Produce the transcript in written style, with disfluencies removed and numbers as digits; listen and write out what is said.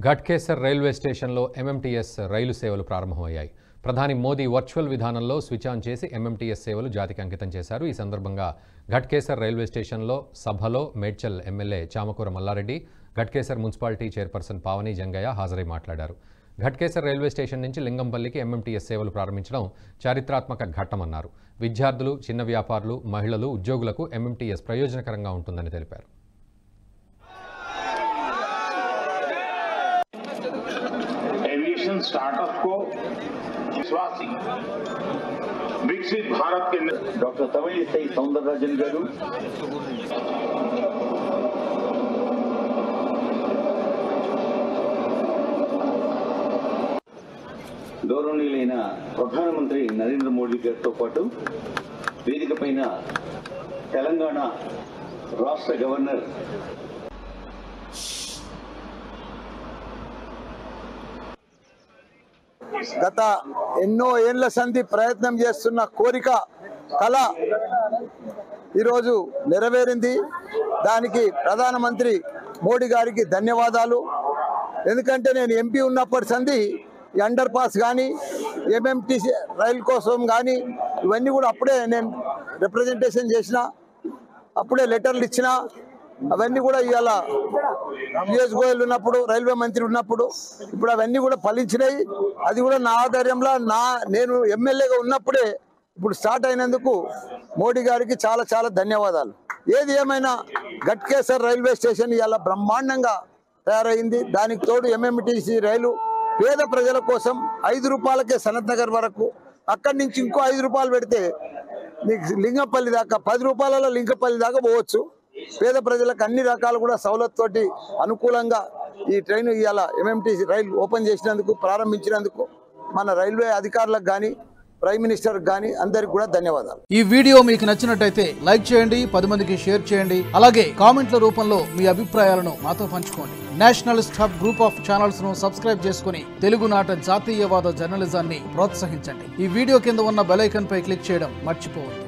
Ghatkesar railway స్టేషన్లో MMTS రైలు సేవలు ప్రారంభమయ్యాయి. ప్రధాని మోదీ వర్చువల్ విధానంలో స్విచ్ ఆన్ చేసి ఎంఎంటీఎస్ సేవలు జాతికి అంకితం చేశారు. ఈ సందర్భంగా ఘట్కేసర్ రైల్వే స్టేషన్లో సభలో Medchal MLA Chamakura Mallareddy, Ghatkesar municipality chairperson Pavani Jangaiah హాజరై మాట్లాడారు. ఘట్కేసర్ రైల్వే స్టేషన్ నుంచి లింగంపల్లికి ఎంఎంటీఎస్ సేవలు ప్రారంభించడం చారిత్రాత్మక ఘట్టమన్నారు. విద్యార్థులు, చిన్న వ్యాపారులు, మహిళలు, ఉద్యోగులకు ఎంఎంటీఎస్ ప్రయోజనకరంగా ఉంటుందని తెలిపారు. स्टार्टअप को विश्वासी विकसित भारत के डॉक्टर तमिलिसै सौंदरराजन गारू గౌరవనీయులైన ప్రధానమంత్రి నరేంద్ర మోడీ గారితో పాటు వేదికపైన తెలంగాణ రాష్ట్ర గవర్నర్ గత ఎన్నో ఏళ్ల సంధి ప్రయత్నం చేస్తున్న కోరిక కళ ఈరోజు నెరవేరింది. దానికి ప్రధానమంత్రి మోడీ గారికి ధన్యవాదాలు. ఎందుకంటే నేను ఎంపీ ఉన్నప్పటి సంధి ఈ అండర్ పాస్ కానీ ఎంఎంటీసీ రైలు కోసం కానీ ఇవన్నీ కూడా అప్పుడే నేను రిప్రజెంటేషన్ చేసిన, అప్పుడే లెటర్లు ఇచ్చిన. అవన్నీ కూడా ఇవాళ పిఎస్ గోయల్ ఉన్నప్పుడు, రైల్వే మంత్రి ఉన్నప్పుడు ఇప్పుడు అవన్నీ కూడా ఫలించినాయి. అది కూడా నా ఆధ్వర్యంలో నేను ఎమ్మెల్యేగా ఉన్నప్పుడే ఇప్పుడు స్టార్ట్ అయినందుకు మోడీ గారికి చాలా చాలా ధన్యవాదాలు. ఏది ఏమైనా ఘట్కేసర్ రైల్వే స్టేషన్ ఇవాళ బ్రహ్మాండంగా తయారైంది. దానికి తోడు ఎంఎంటీసీ రైలు పేద ప్రజల కోసం 5 రూపాయలకే సనత్ నగర్ వరకు, అక్కడి నుంచి ఇంకో 5 రూపాయలు పెడితే మీకు లింగంపల్లి దాకా, 10 రూపాయలలో లింగంపల్లి దాకా పోవచ్చు. పేద ప్రజలకు అన్ని రకాలు కూడా సౌలత్తోటి అనుకూలంగా ఈ ట్రైన్ ఇవాళ ఎంఎంటీసీ రైలు ఓపెన్ చేసినందుకు, ప్రారంభించినందుకు మన రైల్వే అధికారులకు కానీ ప్రైమ్ మినిస్టర్ కానీ అందరికి కూడా ధన్యవాదాలు. ఈ వీడియో మీకు నచ్చినట్టయితే లైక్ చేయండి, 10 మందికి షేర్ చేయండి. అలాగే కామెంట్ల రూపంలో మీ అభిప్రాయాలను మాతో పంచుకోండి. Nationalist hub group of channels ను సబ్స్క్రైబ్ చేసుకుని తెలుగునాట జాతీయవాద జర్నలిజాన్ని ప్రోత్సహించండి. ఈ వీడియో కింద ఉన్న బెల్ ఐకాన్ పై క్లిక్ చేయడం మర్చిపోవద్దు.